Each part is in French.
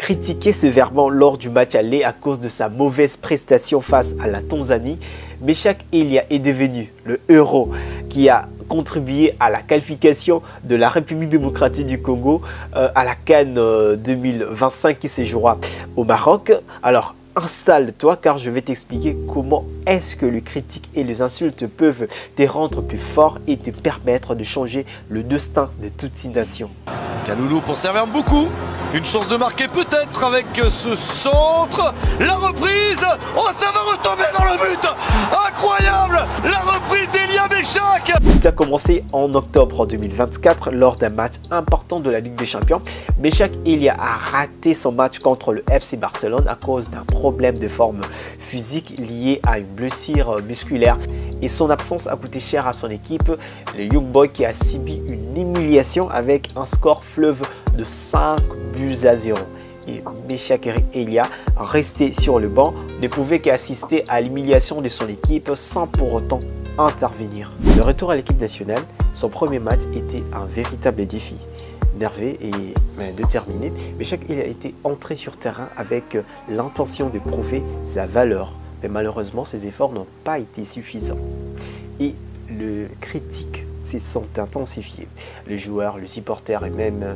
Critiqué sévèrement lors du match aller à cause de sa mauvaise prestation face à la Tanzanie, Meshak Elia est devenu le héros qui a contribué à la qualification de la République démocratique du Congo à la CAN 2025 qui se jouera au Maroc. Alors, installe-toi car je vais t'expliquer comment est-ce que les critiques et les insultes peuvent te rendre plus fort et te permettre de changer le destin de toute une nation. Kanoulou pour servir beaucoup. Une chance de marquer peut-être avec ce centre. La reprise. Oh, ça va retomber dans le but. Incroyable. La reprise d'Elia Meshak. Tout a commencé en octobre 2024 lors d'un match important de la Ligue des Champions. Meshak Elia a raté son match contre le FC Barcelone à cause d'un problème de forme physique lié à une blessure musculaire. Et son absence a coûté cher à son équipe, le Young Boy qui a subi une humiliation avec un score fleuve de 5-0. Et Meshak Elia, resté sur le banc, ne pouvait qu'assister à l'humiliation de son équipe sans pour autant intervenir. Le retour à l'équipe nationale, son premier match était un véritable défi. Nerveux et déterminé, Meshak Elia était entré sur terrain avec l'intention de prouver sa valeur. Mais malheureusement, ses efforts n'ont pas été suffisants. Et les critiques se sont intensifiées. Les joueurs, les supporters et même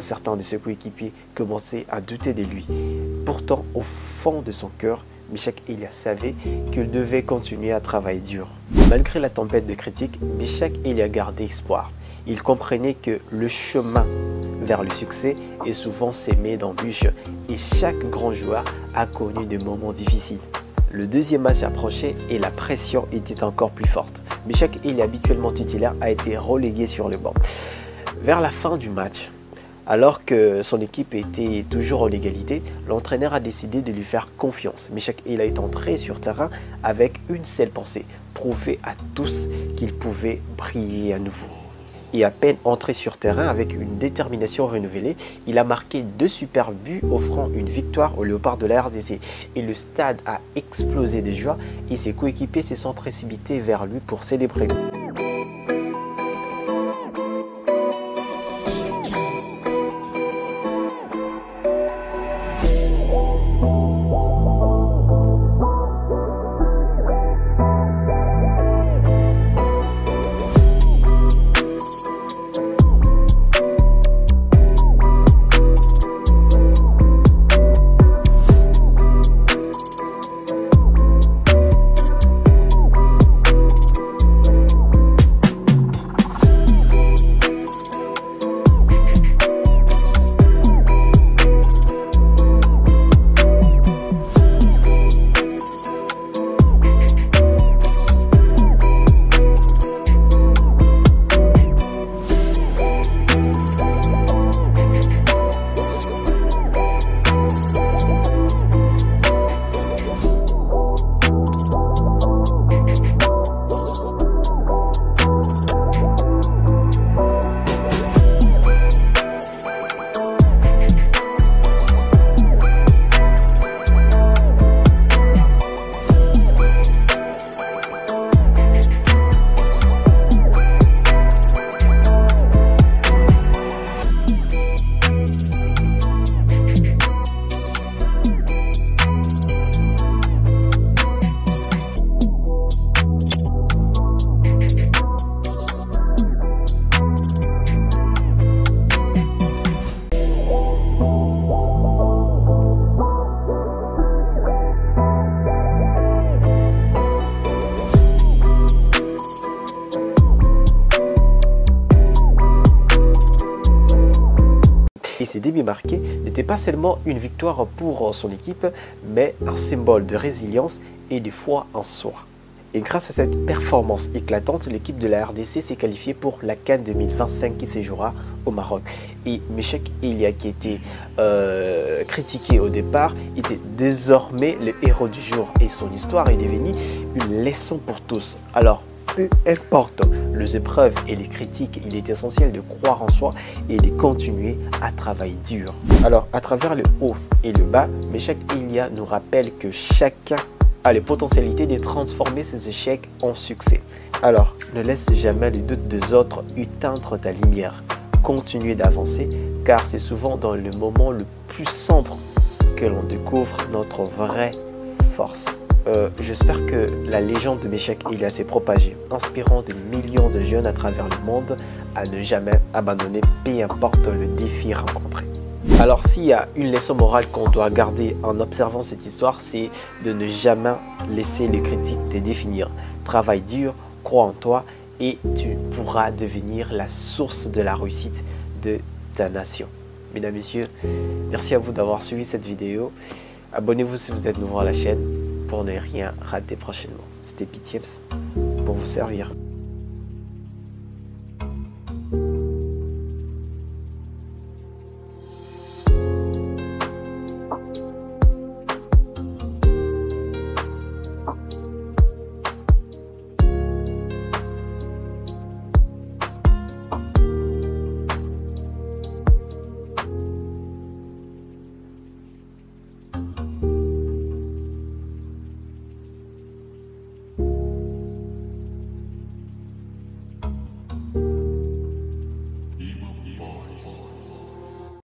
certains de ses coéquipiers commençaient à douter de lui. Pourtant, au fond de son cœur, Meshak Elia savait qu'il devait continuer à travailler dur. Malgré la tempête de critiques, Meshak Elia gardait espoir. Il comprenait que le chemin vers le succès est souvent semé d'embûches et chaque grand joueur a connu des moments difficiles. Le deuxième match approchait et la pression était encore plus forte. Meshak Elia, habituellement titulaire, a été relégué sur le banc. Vers la fin du match, alors que son équipe était toujours en égalité, l'entraîneur a décidé de lui faire confiance. Meshak Elia est entré sur terrain avec une seule pensée, prouver à tous qu'il pouvait briller à nouveau. Et à peine entré sur terrain avec une détermination renouvelée, il a marqué 2 super buts offrant une victoire aux Léopards de la RDC. Et le stade a explosé de joie et ses coéquipiers se sont précipités vers lui pour célébrer. Et ses débuts marqués n'étaient pas seulement une victoire pour son équipe, mais un symbole de résilience et de foi en soi. Et grâce à cette performance éclatante, l'équipe de la RDC s'est qualifiée pour la CAN 2025 qui se jouera au Maroc. Et Meshak Elia, qui était critiqué au départ, était désormais le héros du jour et son histoire est devenue une leçon pour tous. Alors, peu importe les épreuves et les critiques, il est essentiel de croire en soi et de continuer à travailler dur. Alors, à travers le haut et le bas, Meshak Elia nous rappelle que chacun a la potentialité de transformer ses échecs en succès. Alors, ne laisse jamais le doute des autres éteindre ta lumière. continuer d'avancer, car c'est souvent dans le moment le plus sombre que l'on découvre notre vraie force. J'espère que la légende de Meshack et Elia s'est propagée, inspirant des millions de jeunes à travers le monde à ne jamais abandonner, peu importe le défi rencontré. Alors s'il y a une leçon morale qu'on doit garder en observant cette histoire, c'est de ne jamais laisser les critiques te définir. Travaille dur, crois en toi et tu pourras devenir la source de la réussite de ta nation. Mesdames, Messieurs, merci à vous d'avoir suivi cette vidéo. Abonnez-vous si vous êtes nouveau à la chaîne pour ne rien rater prochainement. C'était Pitips pour vous servir.